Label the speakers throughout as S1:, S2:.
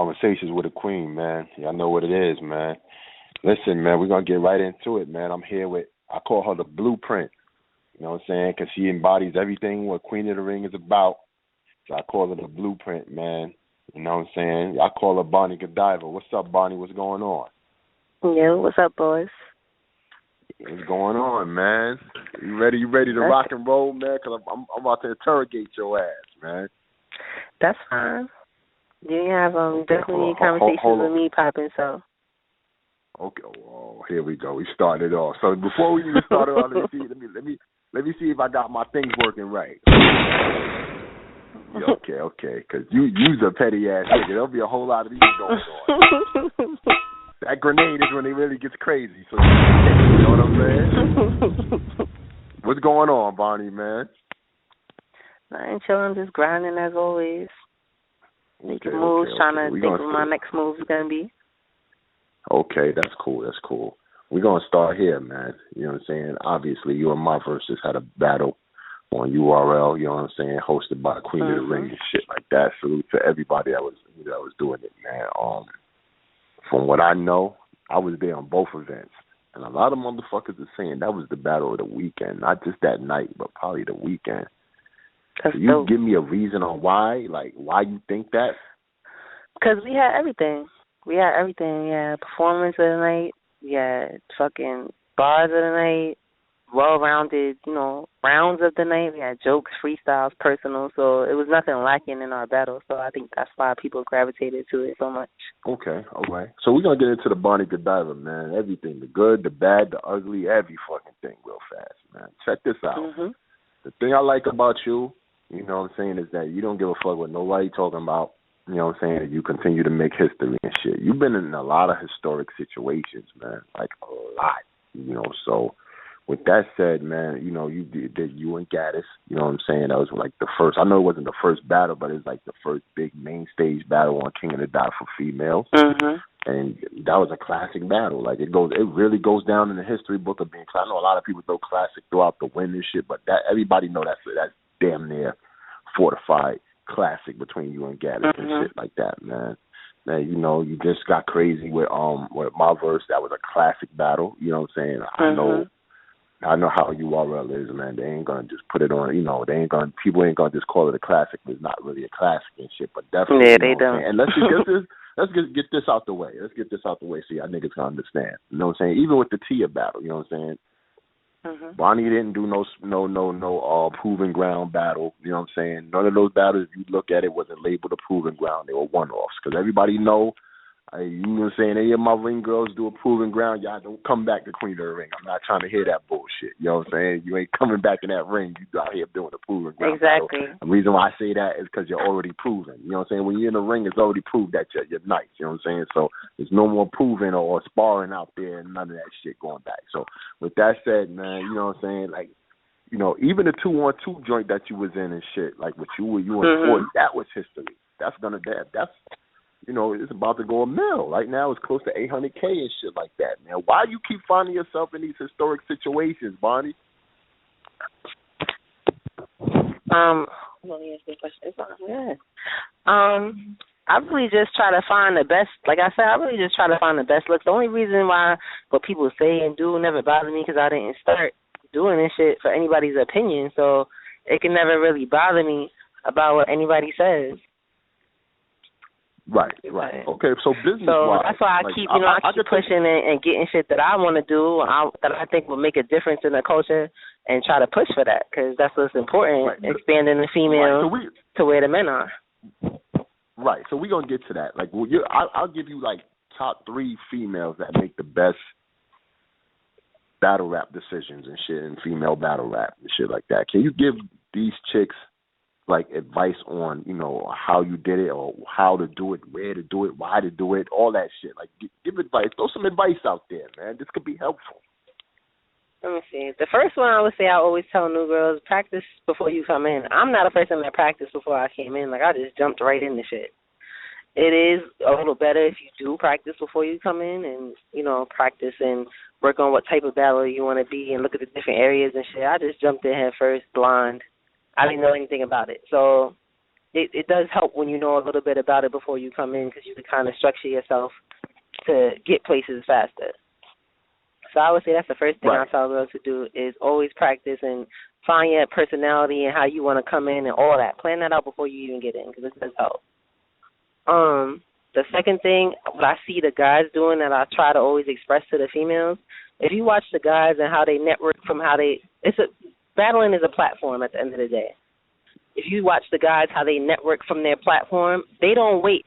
S1: Conversations with a Queen, man. Y'all know what it is, man. Listen, man, we're going to get right into it, man. I'm here with, I call her the blueprint, you know what I'm saying, because she embodies everything what Queen of the Ring is about. So I call her the blueprint, man. You know what I'm saying? I call her Bonnie Godiva. What's up, Bonnie? What's going on?
S2: Yeah, what's up, boys?
S1: What's going on, man? You ready? You ready to rock and roll, man? Because I'm about to interrogate your ass, man.
S2: That's fine. You have definitely conversations with me popping, so.
S1: Okay. Oh, here we go. We started off. So before we even start off, let me see if I got my things working right. Yeah, okay. Because you's a petty ass nigga. There'll be a whole lot of these going on. That grenade is when it really gets crazy. So you know what I'm saying? What's going on, Bonnie, man?
S2: I ain't chilling, just grinding as always. Making moves, trying to think what my next move is going to be.
S1: Okay, that's cool. We're going to start here, man. You know what I'm saying? Obviously, you and my versus had a battle on URL, you know what I'm saying, hosted by Queen of the Ring and shit like that. Salute to everybody that was doing it, man. From what I know, I was there on both events. And a lot of motherfuckers are saying that was the battle of the weekend. Not just that night, but probably the weekend. Can you give me a reason on why? Like, why you think that?
S2: Because we had everything. We had performance of the night. We had fucking bars of the night. Well-rounded, rounds of the night. We had jokes, freestyles, personal. So it was nothing lacking in our battle. So I think that's why people gravitated to it so much.
S1: Okay, all right. So we're going to get into the Bonnie Godiva, man. Everything, the good, the bad, the ugly, every fucking thing real fast, man. Check this out.
S2: Mm-hmm.
S1: The thing I like about you, you know what I'm saying, is that you don't give a fuck what nobody talking about. You know what I'm saying? You continue to make history and shit. You've been in a lot of historic situations, man. Like, a lot, So, with that said, man, you did you and Gaddis, you know what I'm saying? That was like the first, I know it wasn't the first battle, but it was like the first big main stage battle on King of the Dot for females.
S2: Mm-hmm.
S1: And that was a classic battle. Like, it really goes down in the history book of being, I know a lot of people throw classic throughout the win and shit, but everybody know that's damn near fortified classic between you and Gaddis and shit like that, man. Now, you just got crazy with my verse. That was a classic battle. You know what I'm saying? I know how URL is, man. They ain't gonna just put it on. People ain't gonna just call it a classic. It's not really a classic and shit. But definitely,
S2: yeah, they don't.
S1: And let's just get this. Let's get this out the way. Let's get this out the way so y'all niggas can understand. You know what I'm saying? Even with the Tia battle, you know what I'm saying? Bonnie didn't do no proven ground battle. You know what I'm saying? None of those battles, if you look at it, wasn't labeled a proven ground. They were one-offs. Because everybody know, you know what I'm saying, any of my ring girls do a proven ground, y'all don't come back to Queen of the Ring. I'm not trying to hear that bullshit. You know what I'm saying? You ain't coming back in that ring. You out here doing a proven ground.
S2: Exactly.
S1: Battle. The reason why I say that is because you're already proven. You know what I'm saying? When you're in the ring, it's already proved that you're nice. You know what I'm saying? So there's no more proving or sparring out there and none of that shit going back. So with that said, man, you know what I'm saying? Like, even the 2-on-2 joint that you was in and shit, like with you and 40, that was history. That's it's about to go a mil. Right now it's close to $800K and shit like that, man. Why you keep finding yourself in these historic situations, Bonnie?
S2: Let me ask you a question. I really just try to find the best. Like I said, I really just try to find the best looks. The only reason why what people say and do never bother me because I didn't start doing this shit for anybody's opinion, so it can never really bother me about what anybody says.
S1: Right. Okay, so business-wise.
S2: So that's why I keep, I keep pushing and getting shit that I want to do, that I think will make a difference in the culture, and try to push for that, because that's what's important, expanding the females to where the men are.
S1: Right, so we're going to get to that. Like, I'll give you, like, top 3 females that make the best battle rap decisions and shit, and female battle rap and shit like that. Can you give these chicks like advice on, how you did it or how to do it, where to do it, why to do it, all that shit? Like, give advice. Throw some advice out there, man. This could be helpful.
S2: Let me see. The first one I would say I always tell new girls, practice before you come in. I'm not a person that practiced before I came in. Like, I just jumped right into shit. It is a little better if you do practice before you come in and, practice and work on what type of battle you want to be and look at the different areas and shit. I just jumped in head first, blind. I didn't know anything about it. So it does help when you know a little bit about it before you come in, because you can kind of structure yourself to get places faster. So I would say that's the first thing I tell girls to do is always practice and find your personality and how you want to come in and all that. Plan that out before you even get in, because it does help. The second thing, what I see the guys doing that I try to always express to the females, if you watch the guys and how they network from how they, battling is a platform at the end of the day. If you watch the guys how they network from their platform, they don't wait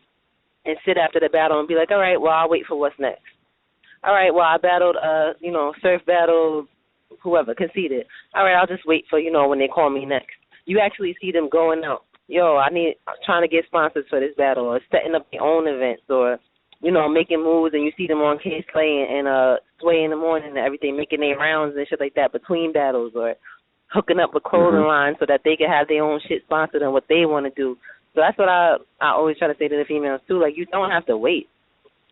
S2: and sit after the battle and be like, all right, well, I'll wait for what's next. All right, well, I battled, surf battle, whoever, conceded. All right, I'll just wait for, when they call me next. You actually see them going out. Yo, I'm trying to get sponsors for this battle, or setting up their own events, or, making moves, and you see them on Case Clay and Sway in the morning and everything, making their rounds and shit like that between battles, or hooking up with clothing lines so that they can have their own shit sponsored and what they want to do. So that's what I always try to say to the females, too. Like, you don't have to wait.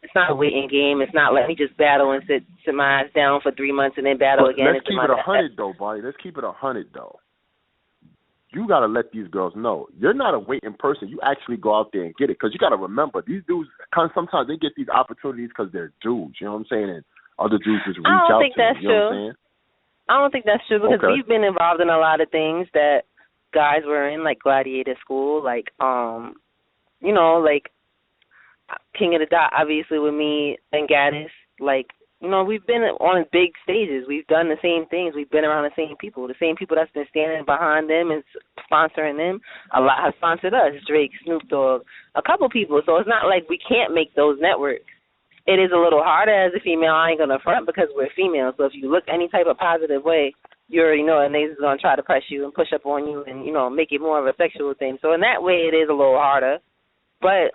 S2: It's not a waiting game. It's not let me just battle and sit my ass down for 3 months and then battle again.
S1: Let's keep it 100, though, buddy. Let's keep it 100, though. You got to let these girls know. You're not a waiting person. You actually go out there and get it. Because you got to remember, these dudes, sometimes they get these opportunities because they're dudes. You know what I'm saying? And other dudes just reach out to them.
S2: I don't think that's
S1: true. You know what I'm saying?
S2: I don't think that's true, because we've been involved in a lot of things that guys were in, like Gladiator School, like, like King of the Dot, obviously, with me and Gaddis. Like, we've been on big stages. We've done the same things. We've been around the same people. The same people that's been standing behind them and sponsoring them, a lot have sponsored us, Drake, Snoop Dogg, a couple people. So it's not like we can't make those networks. It is a little harder as a female. I ain't going to front, because we're females. So if you look any type of positive way, you already know a nigga's going to try to press you and push up on you and, make it more of a sexual thing. So in that way, it is a little harder. But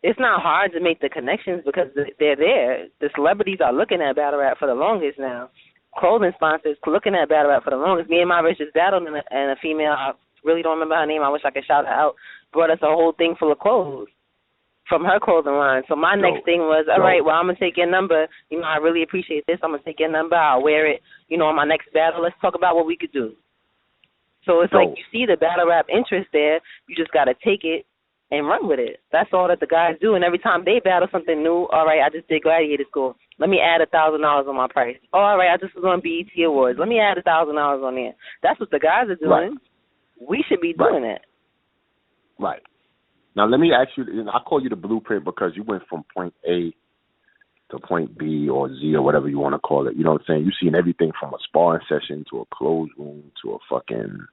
S2: it's not hard to make the connections, because they're there. The celebrities are looking at battle rap for the longest now. Clothing sponsors looking at battle rap for the longest. Me and my bitch just battled, and a female, I really don't remember her name, I wish I could shout her out, brought us a whole thing full of clothes from her clothing line. So my next thing was, all right, well, I'm going to take your number. I really appreciate this. I'm going to take your number. I'll wear it, on my next battle. Let's talk about what we could do. So it's like you see the battle rap interest there. You just got to take it and run with it. That's all that the guys do. And every time they battle something new, all right, I just did Gladiator School. Let me add $1,000 on my price. Oh, all right, I just was on BET Awards. Let me add $1,000 on there. That's what the guys are doing. Right. We should be doing that.
S1: Right. Now, let me ask you, I call you the blueprint because you went from point A to point B or Z or whatever you want to call it. You know what I'm saying? You've seen everything from a sparring session to a closed room to a fucking,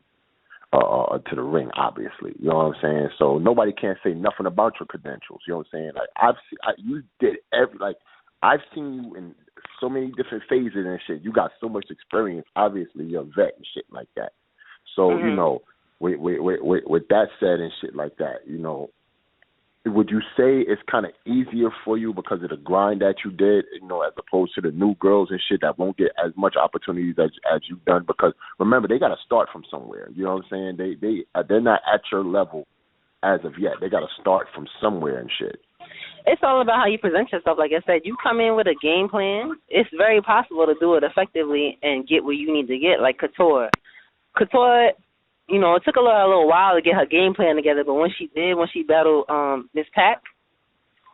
S1: to the ring, obviously. You know what I'm saying? So nobody can say nothing about your credentials. You know what I'm saying? Like, you did I've seen you in so many different phases and shit. You got so much experience. Obviously, you're a vet and shit like that. So, with that said and shit like that, would you say it's kind of easier for you because of the grind that you did, as opposed to the new girls and shit that won't get as much opportunities as you've done? Because remember, they got to start from somewhere. You know what I'm saying? They're not at your level as of yet. They got to start from somewhere and shit.
S2: It's all about how you present yourself. Like I said, you come in with a game plan. It's very possible to do it effectively and get where you need to get. Like Couture, it took a little while to get her game plan together, but when she battled Miss Pac,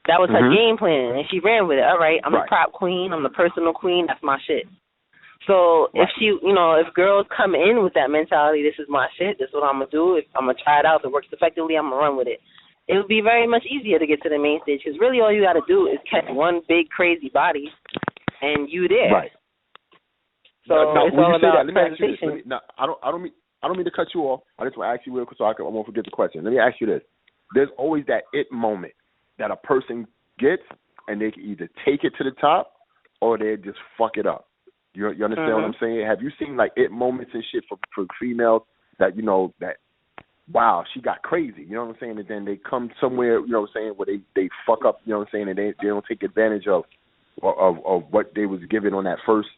S2: that was her game plan, and she ran with it. All right, I'm the prop queen, I'm the personal queen, that's my shit. So if if girls come in with that mentality, this is my shit, this is what I'm going to do, if I'm going to try it out, if it works effectively, I'm going to run with it. It would be very much easier to get to the main stage, because really all you got to do is catch one big crazy body, and you there.
S1: Right.
S2: So
S1: now,
S2: it's all about
S1: presentation. I don't mean to cut you off. I just want to ask you real quick so I won't forget the question. Let me ask you this. There's always that it moment that a person gets, and they can either take it to the top or they just fuck it up. You understand what I'm saying? Have you seen, like, it moments and shit for females that, that, wow, she got crazy, you know what I'm saying? And then they come somewhere, you know what I'm saying, where they fuck up, you know what I'm saying, and they don't take advantage of what they was given on that first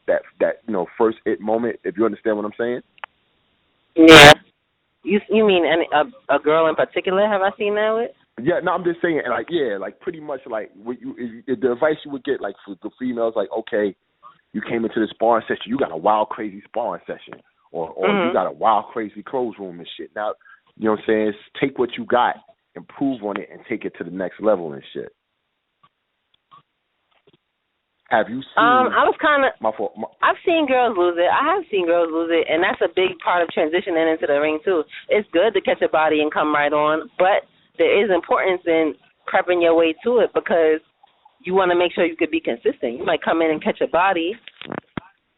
S1: first it moment, if you understand what I'm saying?
S2: Yeah. You mean a girl in particular? Have I seen that with?
S1: Yeah, no, I'm just saying, pretty much, the advice you would get, for the females, okay, you came into the sparring session, you got a wild, crazy sparring session, or you got a wild, crazy clothes room and shit. Now, you know what I'm saying, take what you got improve on it and take it to the next level and shit. Have you seen?
S2: I've seen girls lose it. I have seen girls lose it, and that's a big part of transitioning into the ring too. It's good to catch a body and come right on, but there is importance in prepping your way to it because you want to make sure you could be consistent. You might come in and catch a body,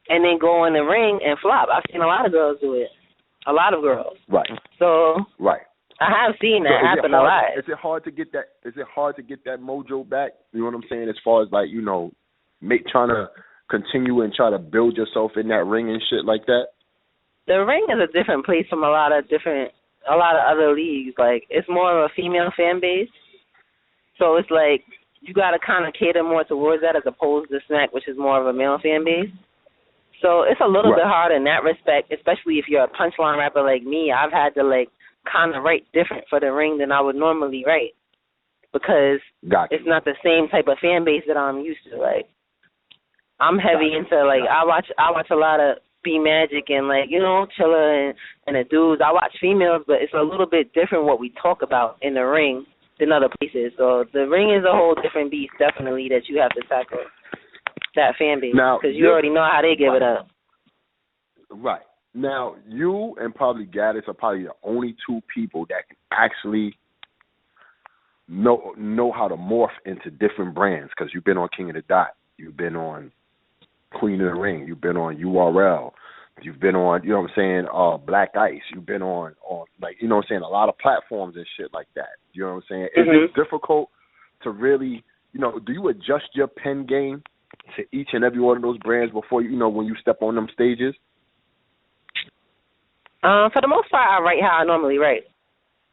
S2: and then go in the ring and flop. I've seen a lot of girls do it. A lot of girls.
S1: Right.
S2: So.
S1: Right.
S2: I have seen that happen a lot.
S1: Is it hard to get that? Is it hard to get that mojo back? You know what I'm saying? As far as like trying to continue and try to build yourself in that ring and shit like that?
S2: The ring is a different place from a lot of other leagues. Like, it's more of a female fan base. So it's like you got to kind of cater more towards that as opposed to Smack, which is more of a male fan base. So it's a little bit hard in that respect, especially if you're a punchline rapper like me. I've had to, like, kind of write different for the ring than I would normally write because it's not the same type of fan base that I'm used to. Like, I'm heavy into, like, I watch a lot of B Magic and, like, Chilla and the dudes. I watch females, but it's a little bit different what we talk about in the ring than other places. So the ring is a whole different beast, definitely, that you have to tackle that fan base because you already know how they give it up.
S1: Right. Now, you and probably Gaddis are probably the only two people that can actually know how to morph into different brands because you've been on King of the Dot. You've been on Queen of the Ring. You've been on URL. You've been on, Black Ice. You've been on like, a lot of platforms and shit like that. You know what I'm saying? Mm-hmm. Is it difficult to really, do you adjust your pen game to each and every one of those brands before, when you step on them stages?
S2: For the most part, I write how I normally write,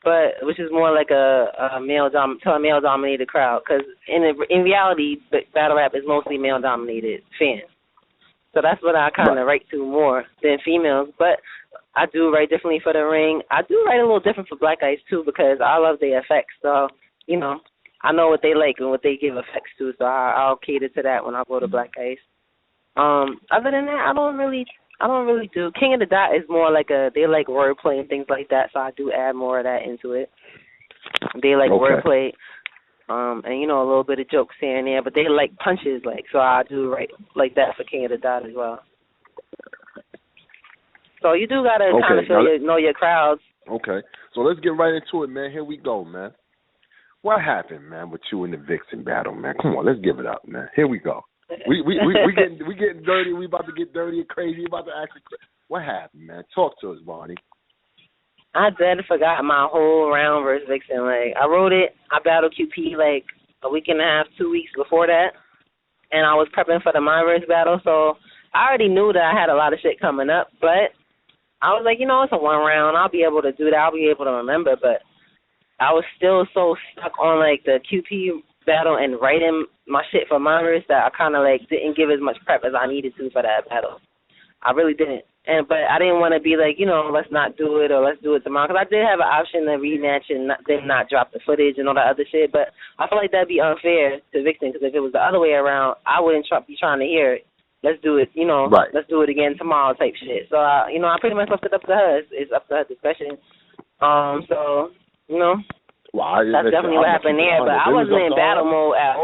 S2: but which is more like a male-dominated crowd. Because in reality, battle rap is mostly male-dominated fans. So that's what I kind of write to more than females. But I do write differently for the ring. I do write a little different for Black Ice too because I love their effects. So I know what they like and what they give effects to. So I'll cater to that when I go to Black Ice. Other than that, I don't really do. King of the Dot is more like they like wordplay and things like that, so I do add more of that into it. They like wordplay, and a little bit of jokes here and there, but they like punches, so I do write like that for King of the Dot as well. So you do gotta kind of know your crowds. Okay,
S1: so let's get right into it, man. Here we go, man. What happened, man, with you and the Vixen battle, man? Come on, let's give it up, man. Here we go. We getting dirty. We about to get dirty and crazy. We about to actually. What happened, man? Talk to us, Bonnie.
S2: I dead forgot my whole round versus Vixen. Like, I wrote it. I battled QP like a week and a half, 2 weeks before that, and I was prepping for the My Verse battle. So I already knew that I had a lot of shit coming up, but I was like, it's a one round. I'll be able to do that. I'll be able to remember. But I was still so stuck on like the QP battle and writing my shit for My Verse that I kind of like didn't give as much prep as I needed to for that battle. I really didn't. But I didn't want to be like, let's not do it or let's do it tomorrow. Because I did have an option to rematch and then not drop the footage and all that other shit. But I feel like that'd be unfair to Vixen because if it was the other way around, I wouldn't be trying to hear it. Let's do it, let's do it again tomorrow type shit. So, I pretty much left it up to her. It's up to her discretion. So,
S1: well,
S2: that's definitely what happened there. But I wasn't in battle mode at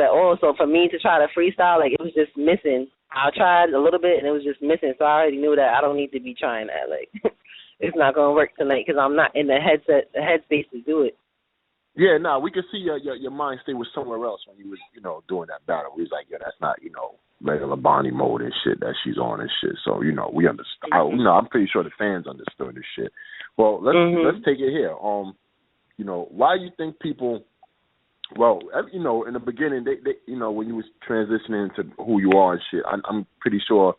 S2: all. So for me to try to freestyle, like, it was just missing. I tried a little bit, and it was just missing. So I already knew that I don't need to be trying that. Like, it's not going to work tonight because I'm not in the headspace to do it.
S1: Yeah, we can see your mind state was somewhere else when you was, doing that battle. We was like, that's not, regular Bonnie mode and shit that she's on and shit. So, we understand. I'm pretty sure the fans understood this shit. Well, let's take it here. Why do you think people? Well, in the beginning, they when you was transitioning into who you are and shit, I'm pretty sure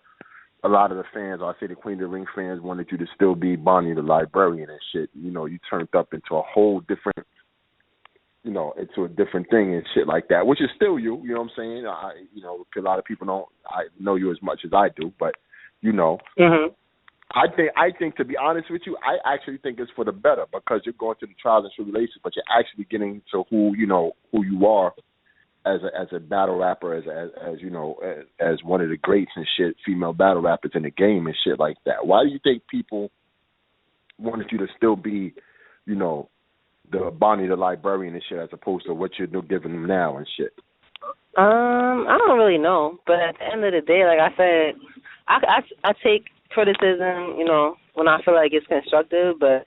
S1: a lot of the fans, or I say the Queen of the Ring fans, wanted you to still be Bonnie the Librarian and shit. You turned up into a whole different, into a different thing and shit like that, which is still you. You know what I'm saying? Because a lot of people don't know you as much as I do, but I think, to be honest with you, I actually think it's for the better because you're going through the trials and tribulations, but you're actually getting to who you are as a battle rapper, as one of the greats and shit, female battle rappers in the game and shit like that. Why do you think people wanted you to still be you know, the Bonnie the librarian and shit, as opposed to what you're giving them now and shit?
S2: I don't really know, but at the end of the day, like I said, I take criticism, you know, when I feel like it's constructive, but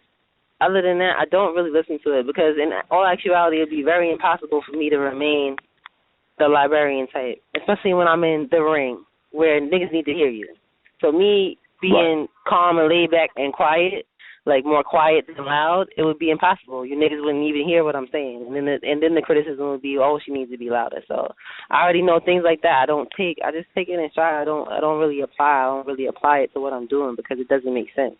S2: other than that, I don't really listen to it because in all actuality, it'd be very impossible for me to remain the librarian type, especially when I'm in the ring where niggas need to hear you. So me being calm and laid back and quiet, like more quiet than loud, it would be impossible. You niggas wouldn't even hear what I'm saying, and then the criticism would be, oh, she needs to be louder. So I already know things like that. I just take it in stride. I don't really apply it to what I'm doing because it doesn't make sense.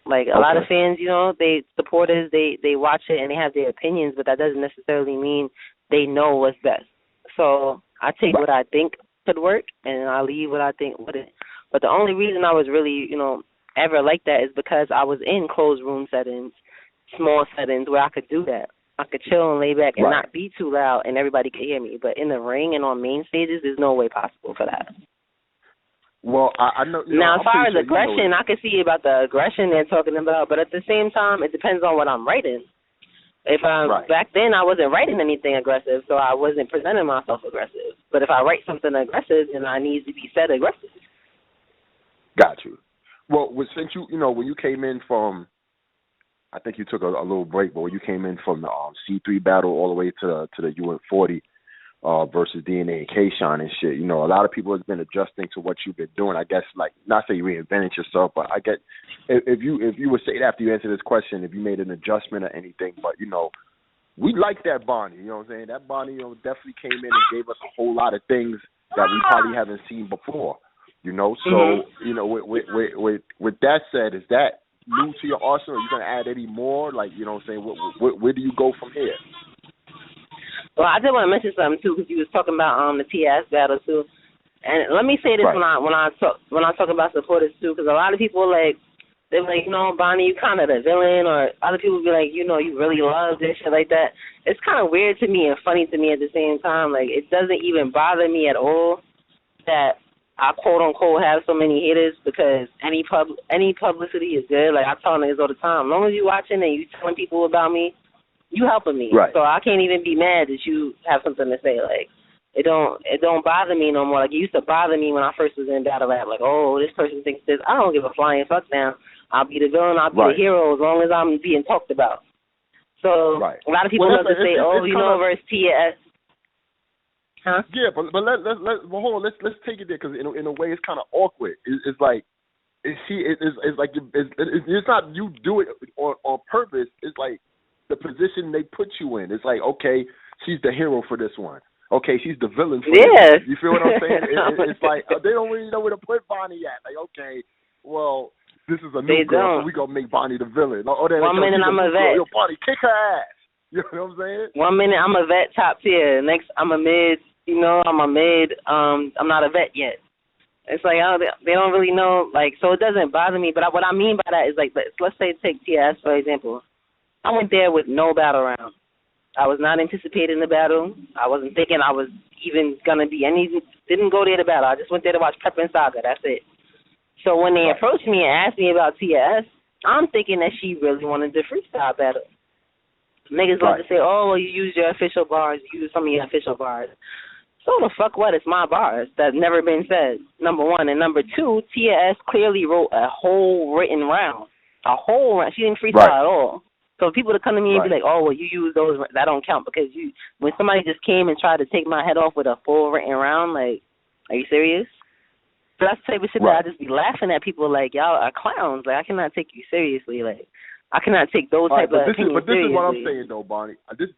S2: Like a lot of fans, you know, supporters, they watch it and they have their opinions, but that doesn't necessarily mean they know what's best. So I take what I think could work and I leave what I think wouldn't. But the only reason I was really, you know, ever like that is because I was in closed room settings, small settings where I could do that. I could chill and lay back and not be too loud and everybody could hear me. But in the ring and on main stages, there's no way possible for that.
S1: Well, I know.
S2: Now, as far as aggression, I can see about the aggression they're talking about, but at the same time, it depends on what I'm writing. If back then I wasn't writing anything aggressive, so I wasn't presenting myself aggressive. But if I write something aggressive, then I need to be said aggressive.
S1: Got you. Well, since you know, when you came in from, I think you took a little break, but when you came in from the C3 battle all the way to the UN40 versus DNA and K-Shine and shit, you know, a lot of people have been adjusting to what you've been doing. I guess, like, not say you reinvented yourself, but I get if you would say it after you answer this question, if you made an adjustment or anything, but you know, we like that Bonnie. You know what I'm saying? That Bonnie, you know, definitely came in and gave us a whole lot of things that we probably haven't seen before. You know, so you know, with that said, is that new to your arsenal? Are you gonna add any more? Like, you know what I'm saying? Where do you go from here?
S2: Well, I did want to mention something too, because you was talking about the TS battle too, and let me say this when I talk about supporters too, because a lot of people they're like, you know, Bonnie, you kind of the villain, or other people be like, you know, you really love this shit like that. It's kind of weird to me and funny to me at the same time. Like, it doesn't even bother me at all that I quote unquote have so many haters, because any publicity is good. Like I tell niggas all the time, as long as you watching and you telling people about me, you helping me. Right. So I can't even be mad that you have something to say. Like it don't bother me no more. Like it used to bother me when I first was in battle rap. Like, oh, this person thinks this. I don't give a flying fuck now. I'll be the villain. I'll be the hero as long as I'm being talked about. So a lot of people love to say, oh, you know, versus TS. Huh?
S1: Yeah, but hold on. Let's take it there, because in a way it's kind of awkward. It's like it's not you do it on purpose. It's like the position they put you in. It's like, okay, she's the hero for this one. Okay, she's the villain for this one. You feel what I'm saying? It's like they don't really know where to put Bonnie at. Like, okay, well, this is a new girl, so we gonna make Bonnie the villain. Or
S2: 1 minute I'm a vet.
S1: Yo, Bonnie, kick her ass. You know what I'm saying?
S2: 1 minute I'm a vet, top tier. Next I'm a mid. You know, I'm a mid. I'm not a vet yet. It's like, oh, they don't really know. Like, so it doesn't bother me. But what I mean by that is, like, let's say take TS, for example. I went there with no battle round. I was not anticipating the battle. I wasn't thinking I was even going to be didn't go there to battle. I just went there to watch Pepper and Saga. That's it. So when they approached me and asked me about TS, I'm thinking that she really wanted to freestyle battle. Niggas love to say, oh, well, you use your official bars. You use some of your official bars. So the fuck what? It's my bars. That's never been said, number one. And number two, TS clearly wrote a whole written round. A whole round. She didn't freestyle at all. So people to come to me and be like, oh, well, you use those, that don't count, because when somebody just came and tried to take my head off with a full written round, like, are you serious? So that's the type of shit that I just be laughing at people like, y'all are clowns. Like, I cannot take you seriously. Like, I cannot take those type of opinions seriously. But this is what I'm saying, though, Bonnie. This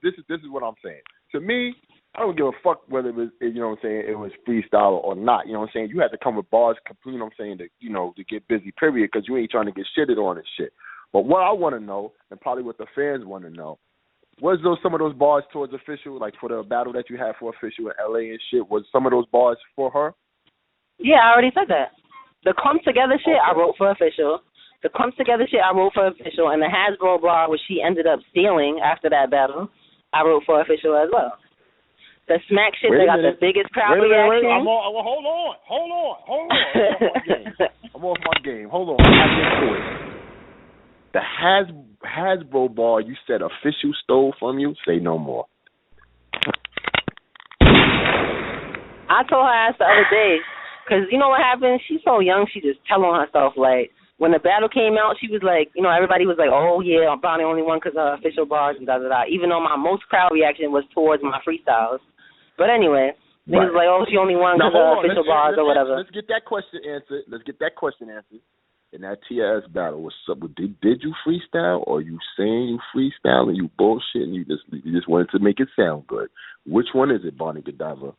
S2: is what I'm saying. To me, I don't give a fuck whether it was, you know what I'm saying, it was freestyle or not. You know what I'm saying? You had to come with bars, you know what I'm saying, to get busy, period, because you ain't trying to get shitted on and shit. But what I want to know, and probably what the fans want to know, was some of those bars towards Official, like for the battle that you had for Official in L.A. and shit, was some of those bars for her? Yeah, I already said that. The Clump Together shit, I wrote for Official. The Clump Together shit, I wrote for Official. And the Hasbro bar, which she ended up stealing after that battle, I wrote for Official as well. The Smack shit that got the biggest crowd reaction.
S1: Hold on. I'm off my game. Hold on. I get to it. The Hasbro bar you said official stole from you? Say no more.
S2: I told her ass the other day, because you know what happened? She's so young, she just tell on herself. Like, when the battle came out, she was like, you know, everybody was like, oh, yeah, I'm probably the only one because of official bars and da-da-da, even though my most crowd reaction was towards my freestyles. But anyway, niggas was like, oh, she only won because of official bars or whatever.
S1: Let's get that question answered. In that TS battle, what's up? Did you freestyle, or you saying you freestyle and you bullshit and you just wanted to make it sound good? Which one is it, Bonnie Godiva?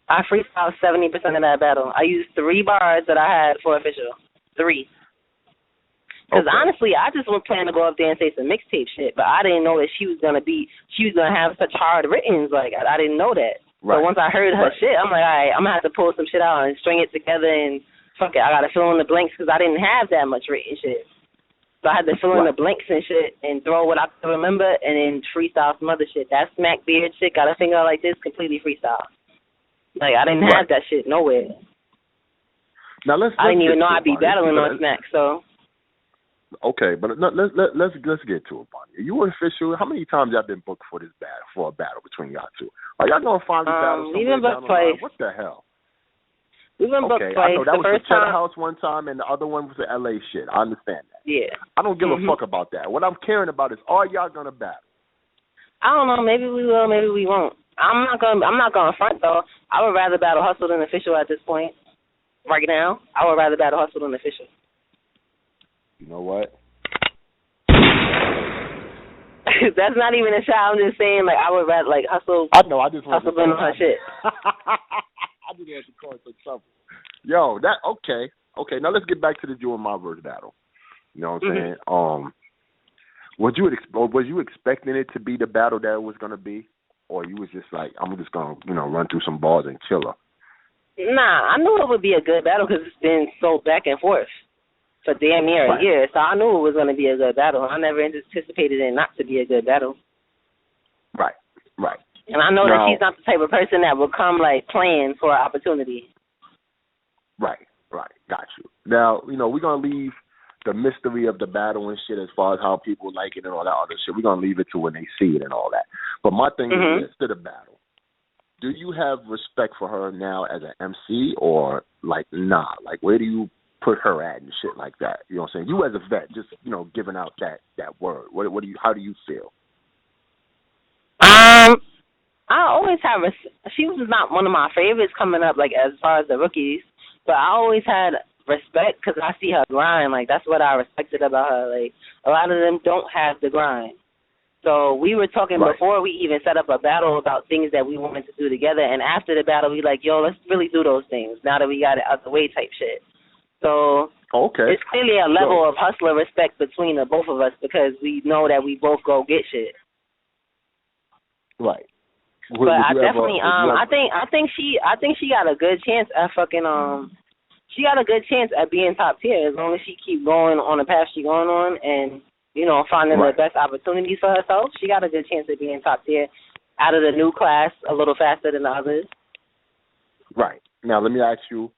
S2: I freestyled 70% of that battle. I used 3 bars that I had for official. 3. Because honestly, I just was planning to go up there and say some mixtape shit, but I didn't know that she was gonna have such hard writtens. Like, I didn't know that. Right. So once I heard her shit, I'm like, all right, I'm gonna have to pull some shit out and string it together and fuck it. I gotta fill in the blanks because I didn't have that much written shit. So I had to fill in the blanks and shit and throw what I could remember and then freestyle some other shit. That smack beard shit, got a finger like this, completely freestyle. Like, I didn't have that shit nowhere.
S1: Now
S2: I didn't even know I'd be battling on Smack, so.
S1: Okay, but let's get to it, Bonnie. Are you official? How many times y'all been booked for this battle, for a battle between y'all two? Are y'all going to find this battle somewhere
S2: we've been booked twice.
S1: What the hell?
S2: We've been booked twice.
S1: I know that
S2: was
S1: the Cheddar House one time, and the other one was the LA shit. I understand that.
S2: Yeah.
S1: I don't give a fuck about that. What I'm caring about is, are y'all going to battle?
S2: I don't know. Maybe we will. Maybe we won't. I'm not gonna front though. I would rather battle Hustle than Official at this point. Right now, I would rather battle Hustle than Official.
S1: You know what?
S2: That's not even a shot. I'm just saying, like, I would rather Hustle.
S1: I know. I just want
S2: Hustle been on her shit.
S1: I just want to call it some trouble. Yo, that okay. Okay, now let's get back to the You and My verse battle. You know what I'm saying? Was you expecting it to be the battle that it was gonna be? Or you was just like, I'm just going to, run through some balls and kill her?
S2: Nah, I knew it would be a good battle because it's been so back and forth for damn near a year. So I knew it was going to be a good battle. I never anticipated it not to be a good battle.
S1: Right.
S2: And I know that she's not the type of person that will come, like, playing for an opportunity.
S1: Right. Got you. Now, we're going to leave the mystery of the battle and shit as far as how people like it and all that other shit. We're going to leave it to when they see it and all that. But my thing is this, to the battle. Do you have respect for her now as an MC or, like, nah? Like, where do you put her at and shit like that? You know what I'm saying? You as a vet, just, giving out that word. How do you feel?
S2: I always have she was not one of my favorites coming up, like, as far as the rookies. But I always had respect because I see her grind. Like, that's what I respected about her. Like, a lot of them don't have the grind. So we were talking before we even set up a battle about things that we wanted to do together. And after the battle, we like, yo, let's really do those things now that we got it out the way type shit. So it's clearly a level of hustler respect between the both of us because we know that we both go get shit.
S1: Right.
S2: But I definitely I think she got a good chance at she got a good chance at being top tier as long as she keep going on the path she going on and finding the best opportunities for herself. She got a good chance at being top tier out of the new class a little faster than the others. Right.
S1: Now let me ask you,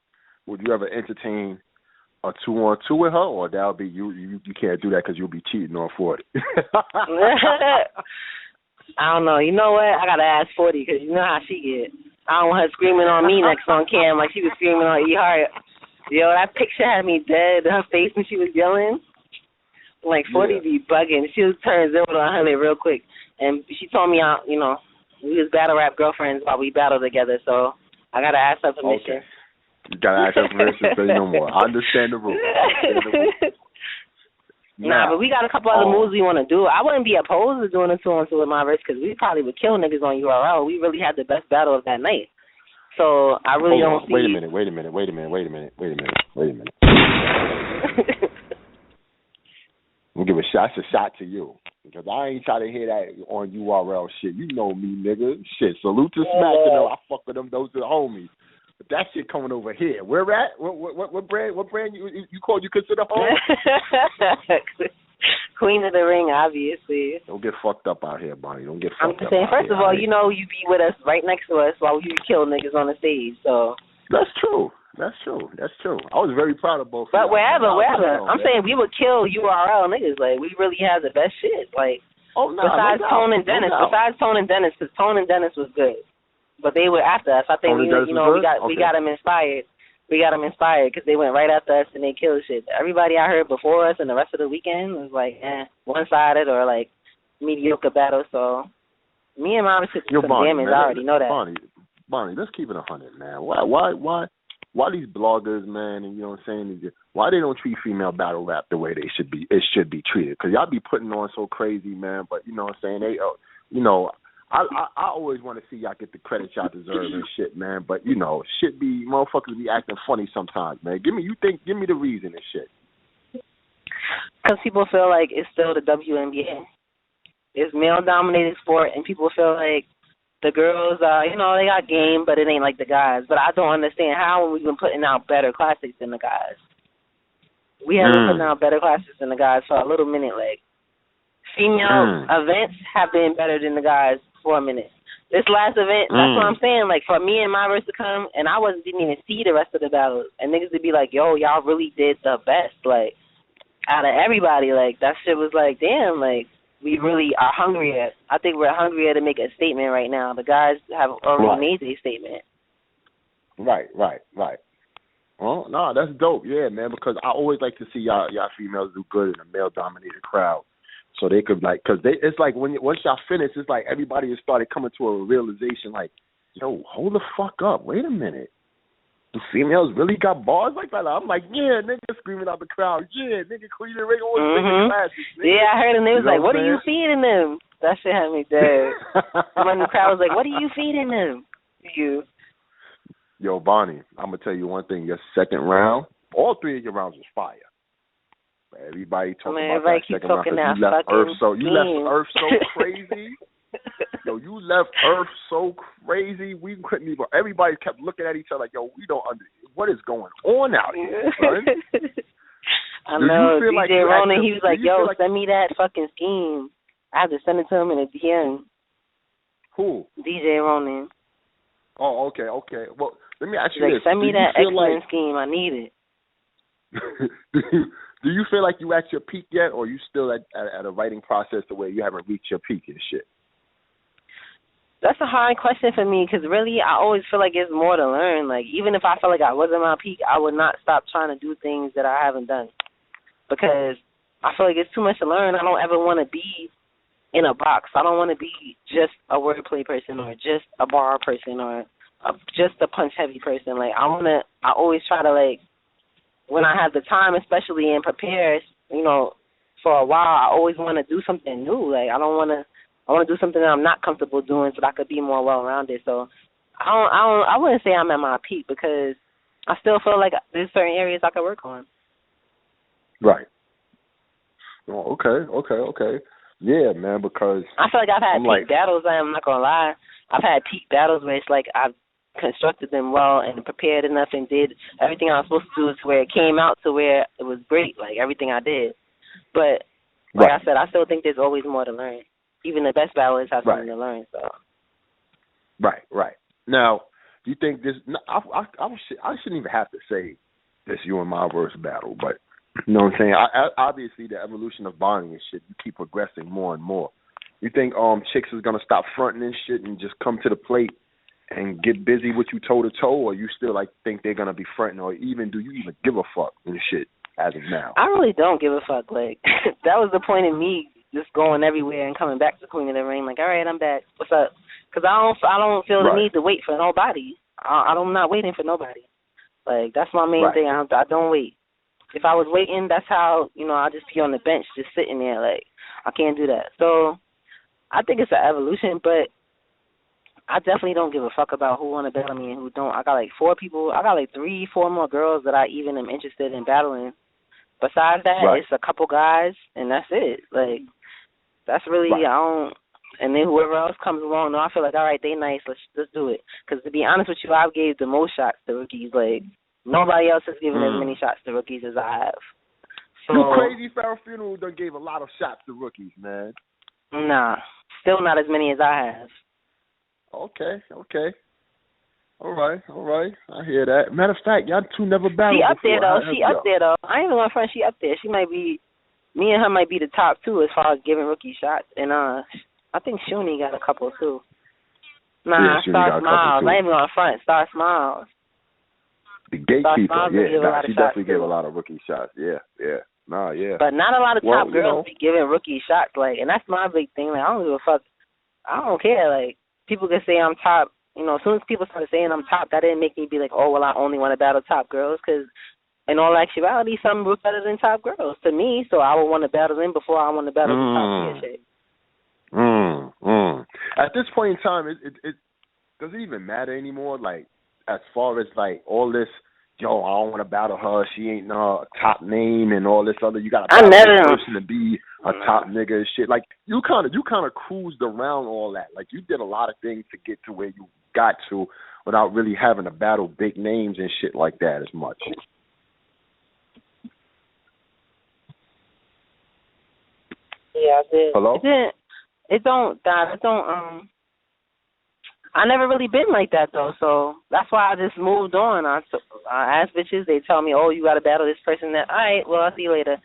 S1: would you ever entertain a 2-on-2 with her, or that'll be you can't do that because you'll be cheating on 40?
S2: I don't know. You know what? I gotta ask 40 because you know how she get. I don't want her screaming on me next on cam like she was screaming on E Hart. Yo, that picture had me dead. Her face when she was yelling. Like 40 be bugging. She was turning 0 to 100 real quick, and she told me, we was battle rap girlfriends while we battled together. So I gotta ask her permission.
S1: Okay. You gotta ask her permission, say no more. I understand the rules.
S2: Nah, but we got a couple other moves we want to do. I wouldn't be opposed to doing a 2-on-2 with my verse because we probably would kill niggas on URL. We really had the best battle of that night. So I really don't see.
S1: Wait a minute. We'll give a shot to you. Because I ain't trying to hear that on URL shit. You know me, nigga. Shit, salute to Smack. I fuck with them. Those are the homies. But that shit coming over here. Where at? What brand you consider home?
S2: Queen of the Ring, obviously.
S1: Don't get fucked up out here, Bonnie. Don't get fucked up.
S2: I'm saying, first of all, you be with us right next to us while you kill niggas on the stage. So
S1: that's true. That's true. That's true. I was very proud of both.
S2: But
S1: of y'all,
S2: wherever, I'm saying we would kill URL niggas. Like, we really have the best shit. Like, besides Tone and Dennis, because Tone and Dennis was good. But they were after us. I think we got them inspired. We got them inspired because they went right after us and they killed shit. Everybody I heard before us and the rest of the weekend was like, one-sided or like mediocre battle. So me and Mom took some damage. I already know that.
S1: Bonnie, let's keep it 100, man. Why these bloggers, man, and you know what I'm saying, why they don't treat female battle rap the way it should be treated? Because y'all be putting on so crazy, man. But you know what I'm saying, I always want to see y'all get the credit y'all deserve and shit, man. But you know, motherfuckers be acting funny sometimes, man. Give me the reason and shit.
S2: Because people feel like it's still the WNBA. It's male-dominated sport, and people feel like the girls, they got game, but it ain't like the guys. But I don't understand how when we've been putting out better classics than the guys. We have been putting out better classics than the guys for a little minute. Like, female events have been better than the guys for a minute. This last event, that's what I'm saying. Like, for me and my verse to come, and I didn't even see the rest of the battles, and niggas would be like, yo, y'all really did the best. Like, out of everybody, like, that shit was like, damn, like, we really are hungrier. I think we're hungrier to make a statement right now. The guys have already made their statement.
S1: Right. Well, no, that's dope, yeah, man, because I always like to see y'all females do good in a male-dominated crowd. So they could, like, because it's like once y'all finish, it's like everybody has started coming to a realization, like, yo, hold the fuck up. Wait a minute. The females really got bars like that? I'm like, yeah, nigga screaming out the crowd. Yeah, nigga clean the ring on classes.
S2: Yeah, I heard them. They was like, what are you feeding them? That shit had me dead. When the crowd was like, what are you feeding them? You.
S1: Yo, Bonnie, I'm going to tell you one thing. Your second round, all three of your rounds was fire. Everybody talking about that second round. You left Earth so crazy. Yo, you left Earth so crazy. We couldn't even. Everybody kept looking at each other like, yo, we don't understand what is going on out here, son.
S2: I know. DJ Ronan, he was like, yo, send me that fucking scheme. I had to send it to him in a DM.
S1: Who?
S2: DJ Ronan.
S1: Oh, okay. Well, let me ask you this.
S2: Send me that excellent scheme. I need
S1: it. Do you feel like you at your peak yet, or are you still at a writing process the way you haven't reached your peak and shit?
S2: That's a hard question for me because really I always feel like there's more to learn. Like, even if I felt like I was at my peak, I would not stop trying to do things that I haven't done because I feel like it's too much to learn. I don't ever want to be in a box. I don't want to be just a wordplay person or just a bar person or just a punch-heavy person. Like, I always try to, like, when I have the time especially and prepare, for a while, I always want to do something new. Like, I want to do something that I'm not comfortable doing so that I could be more well-rounded. So I wouldn't say I'm at my peak because I still feel like there's certain areas I could work on.
S1: Right. Oh, okay. Yeah, man, because
S2: I feel like I've had peak battles. I'm not going to lie. I've had peak battles where it's like I've constructed them well and prepared enough and did everything I was supposed to do to where it came out to where it was great, like everything I did. But like I said, I still think there's always more to learn. Even the best battlers have something to learn. So.
S1: Right. Now, do you think this? I shouldn't even have to say this you and my verse battle, but you know what I'm saying. Obviously, the evolution of Bonnie and shit, you keep progressing more and more. You think chicks is gonna stop fronting and shit and just come to the plate and get busy with you toe to toe, or you still think they're gonna be fronting, or even do you even give a fuck and shit as of now?
S2: I really don't give a fuck. Like that was the point of me just going everywhere and coming back to Queen of the Ring. Like, all right, I'm back. What's up? Because I don't feel the need to wait for nobody. I'm not waiting for nobody. Like that's my main thing. I don't wait. If I was waiting, that's how I'll just be on the bench just sitting there. Like I can't do that. So I think it's an evolution, but I definitely don't give a fuck about who want to battle me and who don't. I got like 4 people. I got like 3-4 more girls that I even am interested in battling. Besides that, it's a couple guys, and that's it. Like, that's really, I don't, and then whoever else comes along, I feel like, all right, they nice, let's do it. Because to be honest with you, I've gave the most shots to rookies. Like, nobody else has given as many shots to rookies as I have. So,
S1: you crazy, Farrah Funeral done gave a lot of shots to rookies, man.
S2: Nah, still not as many as I have.
S1: Okay. All right. I hear that. Matter of fact, y'all two never battled
S2: She up
S1: before.
S2: there though. She up there though. I ain't even going front. She up there. She might be. Me and her might be the top two as far as giving rookie shots, and I think Shuni got a couple too. Nah,
S1: yeah,
S2: Star Smiles. I ain't even going front. Star Smiles.
S1: The gatekeeper. Yeah, she definitely gave a
S2: too.
S1: lot of rookie shots. Yeah. Nah, yeah.
S2: But not a lot of top girls be giving rookie shots, like, and that's my big thing. Like, I don't give a fuck. I don't care. Like, people can say I'm top. You know, as soon as people started saying I'm top, that didn't make me be like, oh, well, I only want to battle top girls, because in all actuality, some look better than top girls to me, so I would want to battle them before I want to battle the top tier shit.
S1: At this point in time, it does it even matter anymore? Like, as far as, like, all this, yo, I don't want to battle her, she ain't no top name and all this other, you got to battle this person to be a top nigga and shit. Like, you kind of cruised around all that. Like, you did a lot of things to get to where you got to without really having to battle big names and shit like that as much.
S2: Yeah, I did.
S1: Hello?
S2: I never really been like that though, so that's why I just moved on. I asked bitches, they tell me, oh, you got to battle this person. That, all right, well, I'll see you later.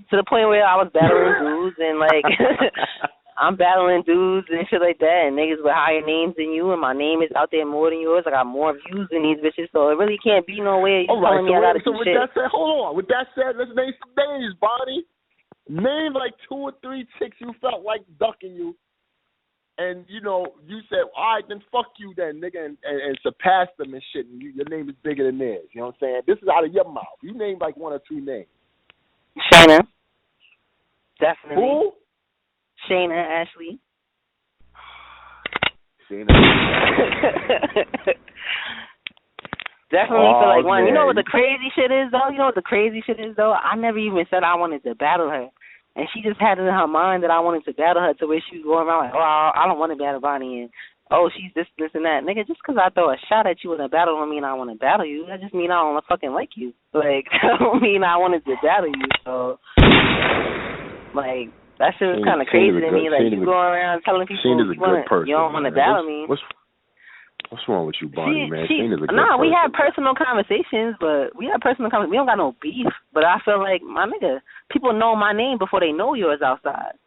S2: To the point where I was battling dudes and like I'm battling dudes and shit like that, and niggas with higher names than you, and my name is out there more than yours. I got more views than these bitches, so it really can't be no way you telling me I got to do shit.
S1: Hold on. With that said, let's name some names, Bonnie. Name like 2 or 3 chicks you felt like ducking you. And, you know, you said, all right, then fuck you then, nigga, and surpass them and shit, and your name is bigger than theirs. You know what I'm saying? This is out of your mouth. You named like 1 or 2 names.
S2: Shayna. Definitely.
S1: Who?
S2: Shayna Ashley.
S1: Shayna.
S2: Definitely feel like one. Man. You know what the crazy shit is, though? I never even said I wanted to battle her. And she just had it in her mind that I wanted to battle her to where she was going around like, oh, I don't want to battle Bonnie, and, oh, she's this, and that. Nigga, just because I throw a shot at you in a battle don't mean I want to battle you. That just mean I don't fucking like you. Like, that don't mean I wanted to battle you. So, like, that shit was kind of crazy to me. Like, you going around telling people you don't want to battle me.
S1: What's wrong with you, Bonnie, man? Shayna's a good
S2: person. We have
S1: personal
S2: conversations, but we don't got no beef. But I feel like, my nigga, people know my name before they know yours outside.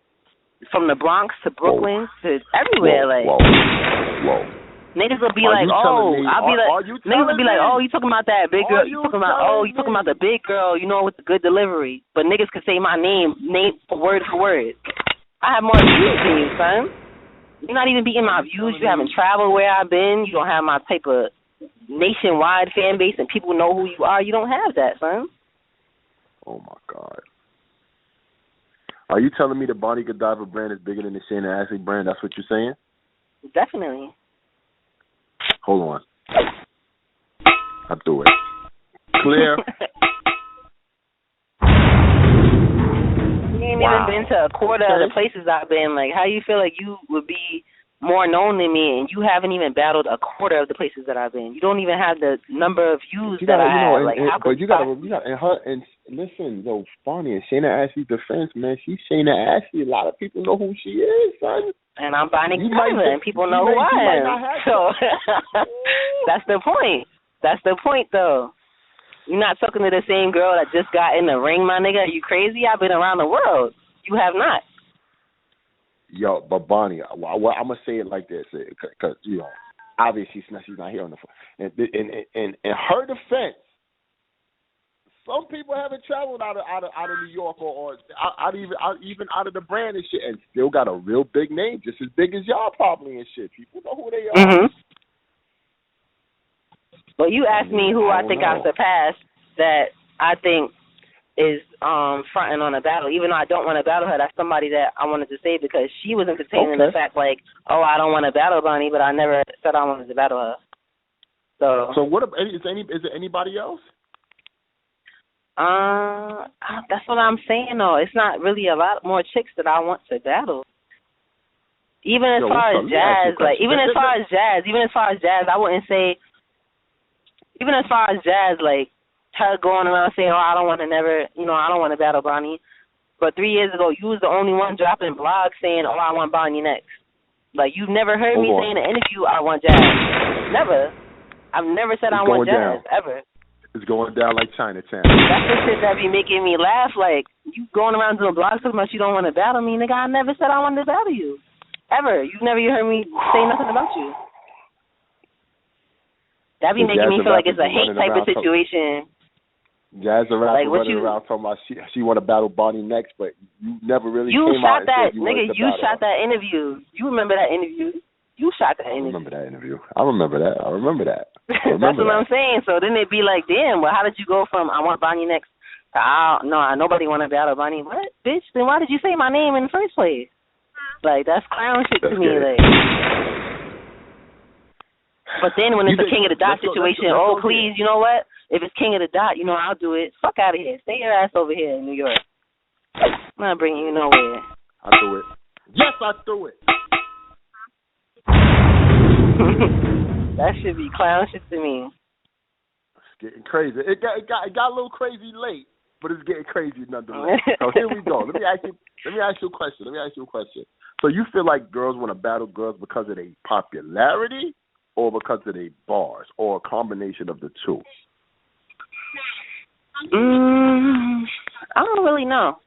S2: From the Bronx to Brooklyn to everywhere.
S1: Whoa.
S2: Niggas will be like, oh, niggas will be like, oh, you talking about that big girl? You talking about the big girl, you know, with the good delivery. But niggas can say my name word for word. I have more views than you, son. You're not even beating my views. You haven't traveled where I've been. You don't have my type of nationwide fan base and people know who you are. You don't have that, son.
S1: Oh, my God. Are you telling me the Bonnie Godiva brand is bigger than the Shayna Ashley brand? That's what you're saying?
S2: Definitely.
S1: Hold on. I'm through it. Clear.
S2: You ain't even been to a quarter of the places I've been. Like, how you feel like you would be more known than me, and you haven't even battled a quarter of the places that I've been. You don't even have the number of views that I have. Like, how could you got
S1: and listen, though, Bonnie and Shayna Ashley's defense, man, she's Shayna Ashley. A lot of people know who she is, son.
S2: And I'm Bonnie Godiva, and people know who I am. So that's the point. That's the point, though. You're not talking to the same girl that just got in the ring, my nigga. Are you crazy? I've been around the world. You have not.
S1: Yo, but Bonnie, I'm gonna say it like this, because you know, obviously she's not here on the phone. In her defense, some people haven't traveled out of New York or even out of the brand and shit, and still got a real big name, just as big as y'all probably and shit. People know who they are.
S2: Mm-hmm. But you asked me who I think I surpassed that I think is fronting on a battle. Even though I don't want to battle her, that's somebody that I wanted to say because she was entertaining the fact like, oh, I don't want to battle Bonnie, but I never said I wanted to battle her. So
S1: what is there anybody else?
S2: That's what I'm saying though. It's not really a lot more chicks that I want to battle. Even as far as jazz, even as far as jazz, I wouldn't say. Even as far as jazz, like her going around saying, "Oh, I don't want to battle Bonnie," but 3 years ago, you was the only one dropping blogs saying, "Oh, I want Bonnie next." Like you've never heard me say in an interview, "I want jazz." Never. I've never said I want Jazz, ever.
S1: It's going down like Chinatown.
S2: That's the shit that be making me laugh. Like, you going around doing blogs so much you don't want to battle me. Nigga, I never said I wanted to battle you. Ever. You've never heard me say nothing about you. That be making me feel like it's a hate type of situation.
S1: Jazz the rapper like, running around talking about she want to battle Bonnie next, but you never really came out and said you wanted to battle. You
S2: shot that interview. You remember that interview? You shot that interview.
S1: I remember that interview. I remember that.
S2: That's what I'm saying. So then it'd be like, damn, well, how did you go from I want Bonnie next to no, nobody want to battle Bonnie? What, bitch? Then why did you say my name in the first place? Like, that's clown shit to me. Like. But then when it's a King of the Dot situation, please, you know what? If it's King of the Dot, you know, I'll do it. Fuck out of here. Stay your ass over here in New York. I'm not bringing you nowhere.
S1: I do it. Yes, I do it.
S2: That should be clown shit to me.
S1: It's getting crazy. It got a little crazy late, but it's getting crazy nonetheless. So here we go. Let me ask you a question. So you feel like girls want to battle girls because of their popularity, or because of their bars, or a combination of the two?
S2: I don't really know.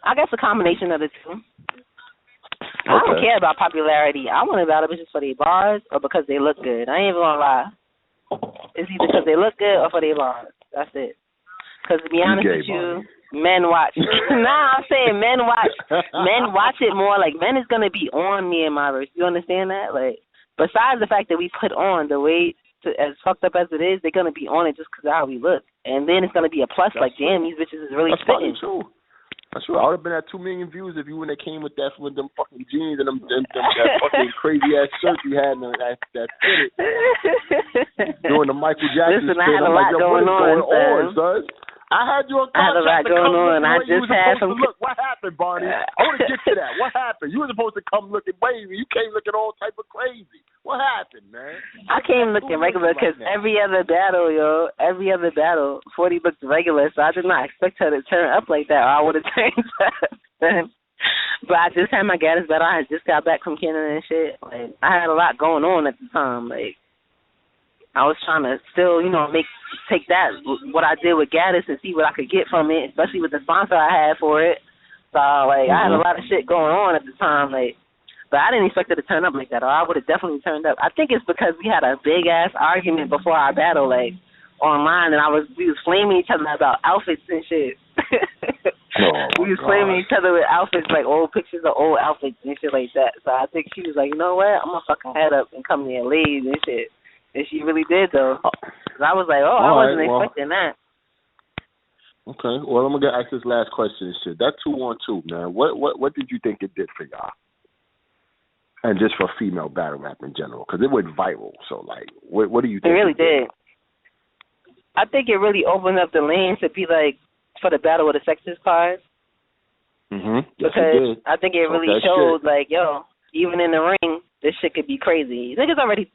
S2: I guess a combination of the two. Okay. I don't care about popularity. I want to battle bitches for their bars or because they look good. I ain't even gonna lie. It's either because they look good or for their bars. That's it. Because to be honest with you, men watch. Nah, I'm saying men watch. Men watch it more. Like, men is gonna be on me in my verse. You understand that? Like, besides the fact that we put on the way as fucked up as it is, they're gonna be on it just because of how we look. And then it's gonna be a plus. That's like, damn, these bitches is really spitting.
S1: That's true. That's true. I would have been at 2 million views if you when they came with that with them fucking jeans and them that fucking crazy ass shirt you had and that fitted. Doing the Michael Jackson
S2: Listen,
S1: spit.
S2: I had a lot going on,
S1: son. I had you on
S2: contract. I had a lot going on. I just had some.
S1: Look, what happened, Barney? I want to get to that. What happened? You were supposed to come looking wavy. You came looking all type of crazy. What happened, man?
S2: I came looking regular because every other battle, 40 looked regular, so I did not expect her to turn up like that, or I would have turned up. But I just had my Gaddis battle. I just got back from Canada and shit. Like, I had a lot going on at the time. Like, I was trying to still, take that, what I did with Gaddis, and see what I could get from it, especially with the sponsor I had for it. So, I had a lot of shit going on at the time, but I didn't expect it to turn up like that, or I would have definitely turned up. I think it's because we had a big-ass argument before our battle, online, and we was flaming each other about outfits and shit. We was flaming each other with outfits, like old pictures of old outfits and shit like that. So I think she was like, you know what, I'm going to fuck her head up and come here ladies and shit. And she really did, though. And I was like, I wasn't expecting that.
S1: Okay, well, I'm going to ask this last question and shit. That 2-on-2, man, what did you think it did for y'all? And just for female battle rap in general, because it went viral. So, what do you think?
S2: It really did. I think it really opened up the lane to be for the battle with the sexist cards.
S1: Yes,
S2: because I think it really showed, even in the ring, this shit could be crazy. Niggas already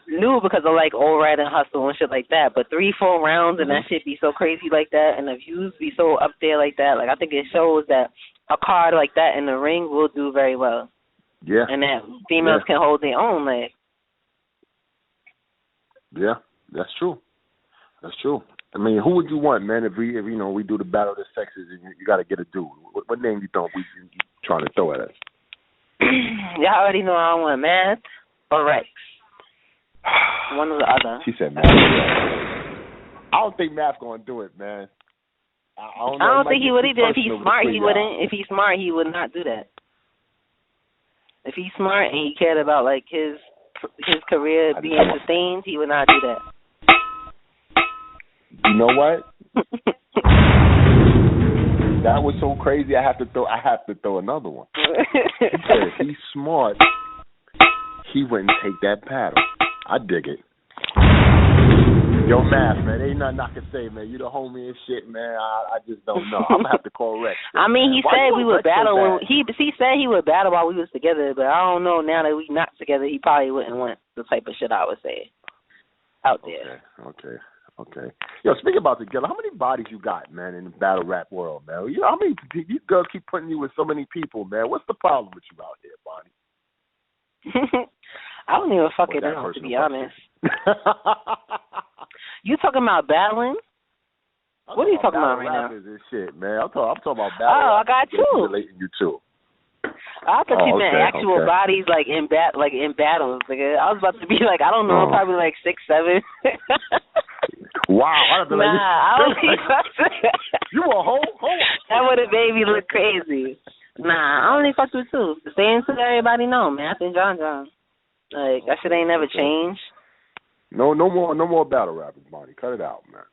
S2: knew because of old Rat and Hustle and shit like that. But 3-4 rounds and that shit be so crazy like that, and the views be so up there like that. I think it shows that a card like that in the ring will do very well.
S1: Yeah.
S2: And that females can hold their own.
S1: Yeah, that's true. That's true. I mean, who would you want, man? If we do the battle of the sexes, and you got to get a dude. What name you trying to throw at us?
S2: Y'all already know I don't want Math or Rex. One or the other.
S1: She said Math. I don't think Math gonna do it, man. I don't think he would either.
S2: If he's smart, he wouldn't. If he's smart, he would not do that. If he's smart and he cared about his career being sustained, he would not do that.
S1: You know what? That was so crazy. I have to throw another one. He said if he's smart, he wouldn't take that paddle. I dig it. Yo, Math, man, ain't nothing I can say, man. You the homie and shit, man. I just don't know. I'm gonna have to call Rex.
S2: I mean, he said we would battle when he said he would battle while we was together, but I don't know now that we not together. He probably wouldn't want the type of shit I would say out there.
S1: Okay. Yo, speaking about together, how many bodies you got, man, in the battle rap world, man? How many these girls keep putting you with so many people, man? What's the problem with you out there, Bonnie?
S2: I don't even fuck it up, to be honest. You talking about battling? What are you talking about right now?
S1: And shit, man. I'm talking about battle.
S2: Oh, I got you.
S1: Relating you too.
S2: I thought you meant actual bodies, like in battles. Like, I was about to be like, I don't know, probably like 6'7".
S1: Wow, I don't
S2: think
S1: you a hoe?
S2: That would have made me look crazy. Nah, I only fucked with two. The same two that everybody know, man. I think John. Like, that shit ain't never changed.
S1: No more battle rappers, Bonnie. Cut it out, man.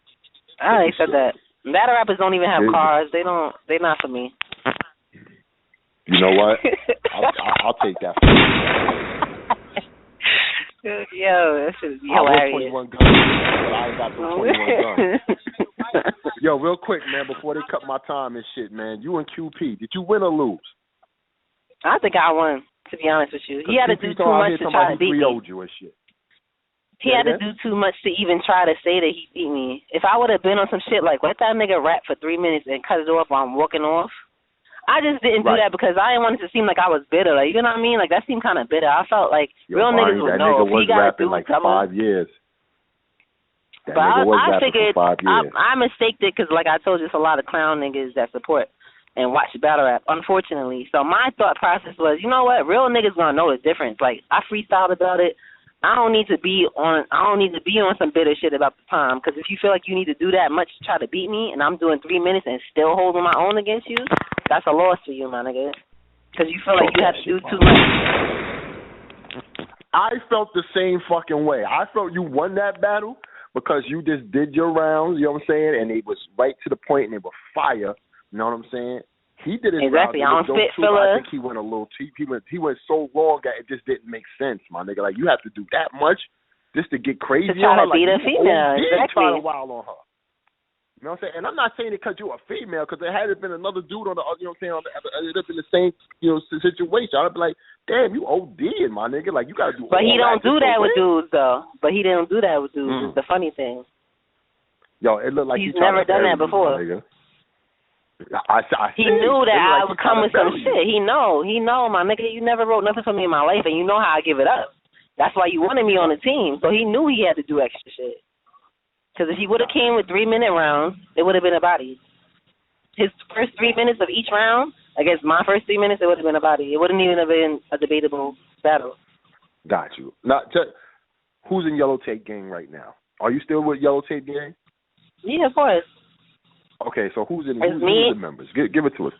S2: I accept that. Battle rappers don't even have cars. They're not for me.
S1: You know what? I'll take that.
S2: Yo, that shit is hilarious.
S1: 21 guns, but I ain't got the 21 guns. Yo, real quick, man, before they cut my time and shit, man, you and QP, did you win or lose?
S2: I think I won, to be honest with you. He had to do too much to try to beat me.
S1: You and shit.
S2: He had to do too much to even try to say that he beat me. If I would have been on some shit like, let that nigga rap for 3 minutes and cut it off while I'm walking off, I just didn't do that because I didn't want it to seem like I was bitter. Like, you know what I mean? Like, that seemed kind of bitter. I felt like real niggas would know. If he got to do
S1: like 5 years.
S2: But I figured I mistaked it because, like I told you, it's a lot of clown niggas that support and watch battle rap, unfortunately. So my thought process was, you know what? Real niggas gonna know the difference. Like, I freestyled about it. I don't need to be on some bitter shit about the time, because if you feel like you need to do that much to try to beat me, and I'm doing 3 minutes and still holding my own against you, that's a loss for you, my nigga. Because you feel like you have to do too much.
S1: I felt the same fucking way. I felt you won that battle because you just did your rounds, you know what I'm saying, and it was right to the point and they were fire, you know what I'm saying? He did his
S2: exactly.
S1: rounds.
S2: I don't spit
S1: I
S2: filler.
S1: think he went a little cheap. He went so long that it just didn't make sense, my nigga. Like, you have to do that much just to get crazy
S2: to try
S1: on her.
S2: To beat a female.
S1: Exactly. Try to wild on her. You know what I'm saying? And I'm not saying it because you're a female, because there had been another dude on the other, you know what I'm saying, ended up in the same, you know, situation. I'd be like, damn, you OD'ing, my nigga. Like, you got to do
S2: But
S1: all
S2: he don't
S1: that
S2: do that with dudes, though. But he didn't do that with dudes. It's the funny thing.
S1: Yo, it looked like
S2: he's never done that before. He knew that I would come with some shit. He know, my nigga, you never wrote nothing for me in my life, and you know how I give it up. That's why you wanted me on the team. So he knew he had to do extra shit. Because if he would have came with 3-minute rounds, it would have been a body. His first 3 minutes of each round, against my first 3 minutes, it would have been a body. It wouldn't even have been a debatable battle.
S1: Got you. Now, who's in Yellow Tape Gang right now? Are you still with Yellow Tape Gang?
S2: Yeah, of course.
S1: Okay, so who's the members? Give it to us.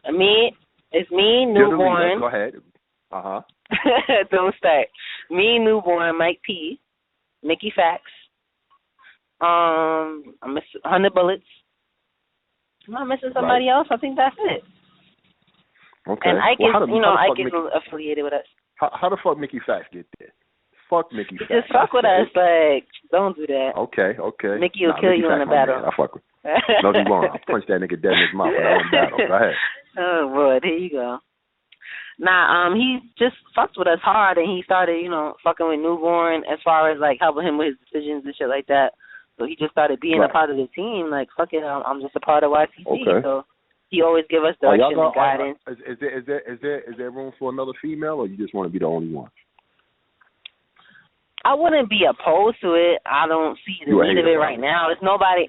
S2: It's me, Newborn.
S1: Go ahead. Uh-huh.
S2: Don't start. Me, Newborn, Mike P, Mickey Fax, I'm missing 100 Bullets. Am I missing somebody else? I think that's it.
S1: Okay.
S2: And Ike Ike is affiliated with us.
S1: How the fuck Mickey Fax get there? Fuck Mickey Fax.
S2: Just fuck with us. Like, don't do that.
S1: Okay.
S2: Mickey will kill you in a battle.
S1: I fuck with. No, he won't. I'll punch that nigga dead in his mouth when I win battle. Go ahead.
S2: Oh, boy. There you go. Nah, he just fucked with us hard, and he started, fucking with Newborn as far as, like, helping him with his decisions and shit like that. So he just started being a part of the team. Like, fuck it, I'm just a part of YCC.
S1: Okay.
S2: So he always give us direction and guidance.
S1: Is there room for another female, or you just want to be the only one?
S2: I wouldn't be opposed to it. I don't see the need of it right now. There's nobody.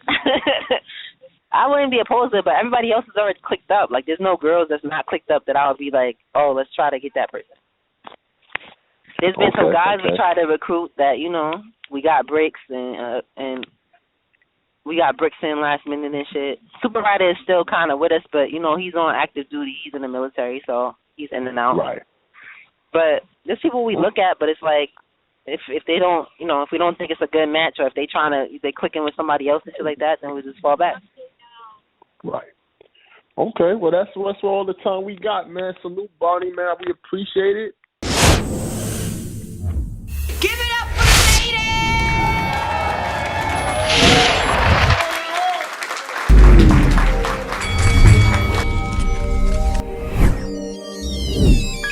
S2: I wouldn't be opposed to it, but everybody else is already clicked up. Like, there's no girls that's not clicked up that I would be like, oh, let's try to get that person. There's been some guys we tried to recruit that, we got breaks and we got bricks in last minute and shit. Super Rider is still kind of with us, but, he's on active duty. He's in the military, so he's in and out.
S1: Right.
S2: But there's people we look at, but it's like, if they don't, if we don't think it's a good match, or if they clicking with somebody else and shit like that, then we just fall back.
S1: Right. Okay, well, that's all the time we got, man. Salute, Barney, man. We appreciate it.